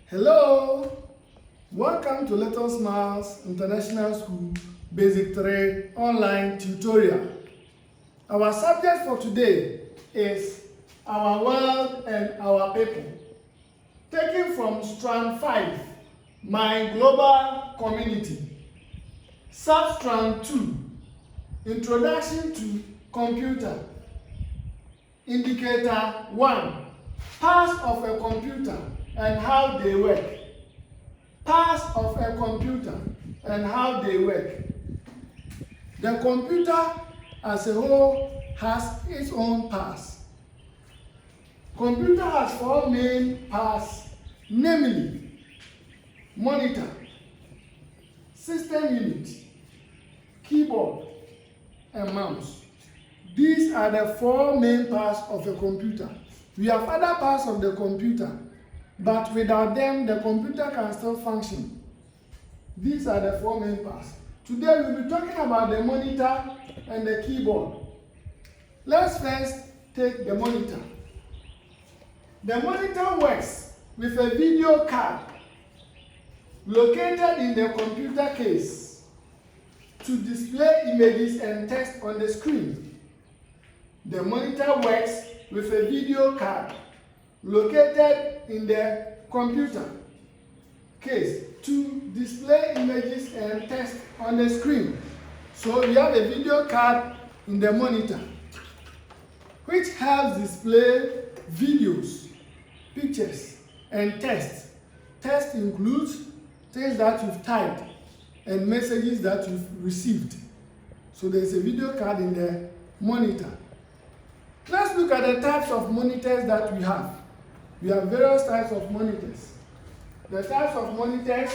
Hello, welcome to Little Smiles International School Basic 3 online tutorial. Our subject for today is our world and our people, taken from Strand 5, My Global Community. Sub-Strand 2, Introduction to Computer. Indicator 1, Parts of a computer and how they work. Parts of a computer and how they work. The computer as a whole has its own parts. Computer has 4 main parts, namely monitor, system unit, keyboard, and mouse. These are the 4 main parts of a computer. We have other parts of the computer, but without them, the computer can still function. These are the 4 main parts. Today, we'll be talking about the monitor and the keyboard. Let's first take the monitor. The monitor works with a video card located in the computer case to display images and text on the screen. The monitor works with a video card located in the computer case to display images and text on the screen. So we have a video card in the monitor which helps display videos, pictures, and text. Text includes things that you've typed and messages that you've received. So there's a video card in the monitor. Let's look at the types of monitors that we have. We have various types of monitors. The types of monitors,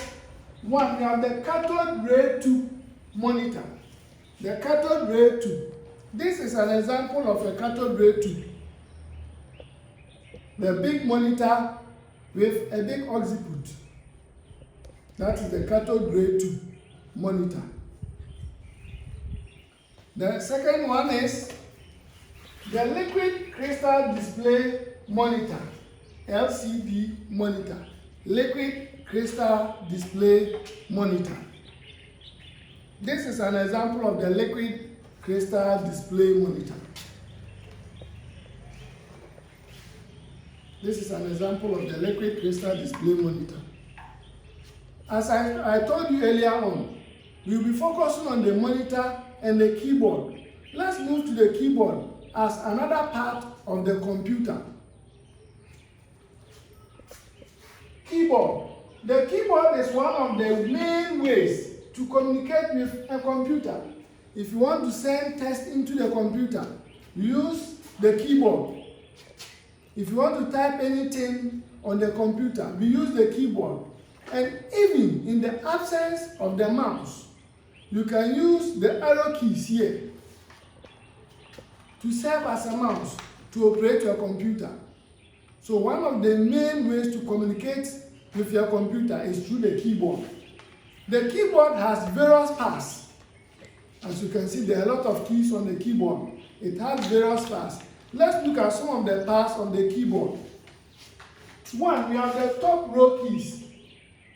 1, we have the cathode ray tube monitor. The cathode ray tube. This is an example of a cathode ray tube. The big monitor with a big occiput. That is the cathode ray tube monitor. The second one is the liquid crystal display monitor, LCD monitor, liquid crystal display monitor. This is an example of the liquid crystal display monitor. This is an example of the liquid crystal display monitor. As I told you earlier on, we'll be focusing on the monitor and the keyboard. Let's move to the keyboard as another part of the computer. Keyboard. The keyboard is one of the main ways to communicate with a computer. If you want to send text into the computer, use the keyboard. If you want to type anything on the computer, we use the keyboard. And even in the absence of the mouse, you can use the arrow keys here to serve as a mouse to operate your computer. So one of the main ways to communicate with your computer is through the keyboard. The keyboard has various parts. As you can see, there are a lot of keys on the keyboard. It has various parts. Let's look at some of the parts of the keyboard. 1, we have the top row keys.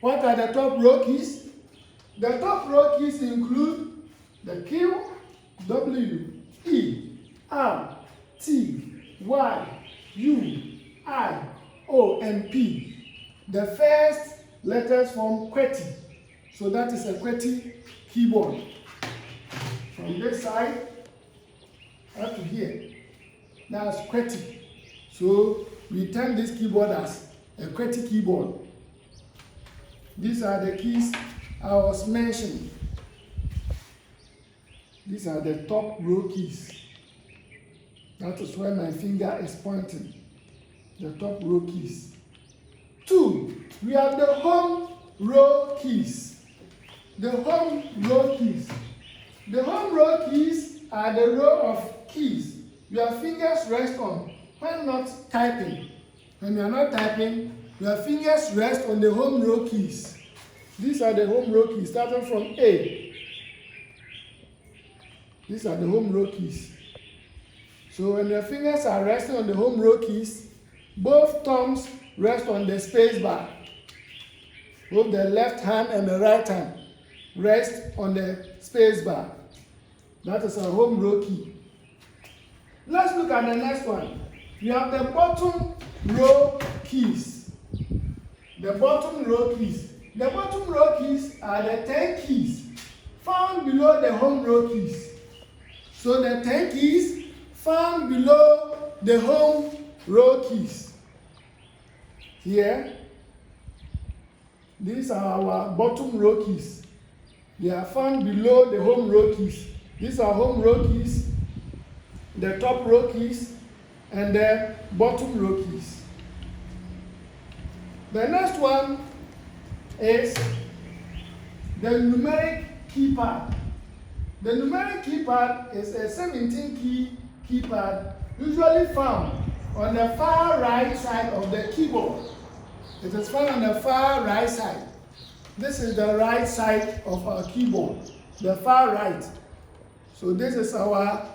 What are the top row keys? The top row keys include the Q, W, E, R, T, Y, U, I, O, and P. The first letters form QWERTY. So that is a QWERTY keyboard. From this side up to here, that's QWERTY. So we term this keyboard as a QWERTY keyboard. These are the keys I was mentioning. These are the top row keys. That is where my finger is pointing. The top row keys. 2, we have the home row keys. The home row keys. The home row keys are the row of keys your fingers rest on when not typing. When you are not typing, your fingers rest on the home row keys. These are the home row keys, starting from A. These are the home row keys. So when your fingers are resting on the home row keys, both thumbs rest on the space bar. Both the left hand and the right hand rest on the space bar. That is our home row key. Let's look at the next one. We have the bottom row keys. The bottom row keys. The bottom row keys are the 10 keys found below the home row keys. So the 10 keys found below the home row keys. Here, these are our bottom row keys. They are found below the home row keys. These are home row keys, the top row keys, and the bottom row keys. The next one is the numeric keypad. The numeric keypad is a 17-key keypad usually found on the far right side of the keyboard. It is found on the far right side. This is the right side of our keyboard, the far right. So this is our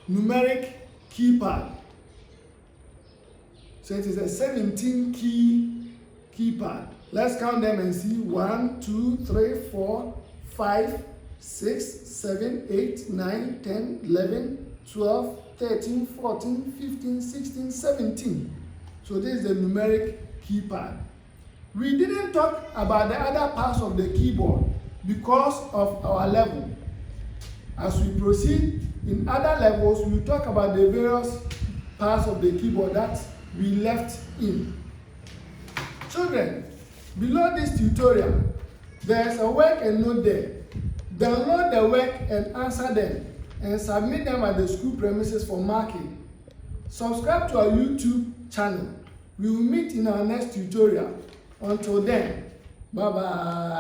numeric keypad. So it is a 17-key keypad. Let's count them and see. 1, 2, 3, 4, 5, 6, 7, 8, 9, 10, 11, 12, 13, 14, 15, 16, 17. So this is the numeric keypad. We didn't talk about the other parts of the keyboard because of our level. As we proceed in other levels, we will talk about the various parts of the keyboard that we left in. Children, below this tutorial, there is a work and note there. Download the work and answer them and submit them at the school premises for marking. Subscribe to our YouTube channel. We will meet in our next tutorial. Until then, bye-bye.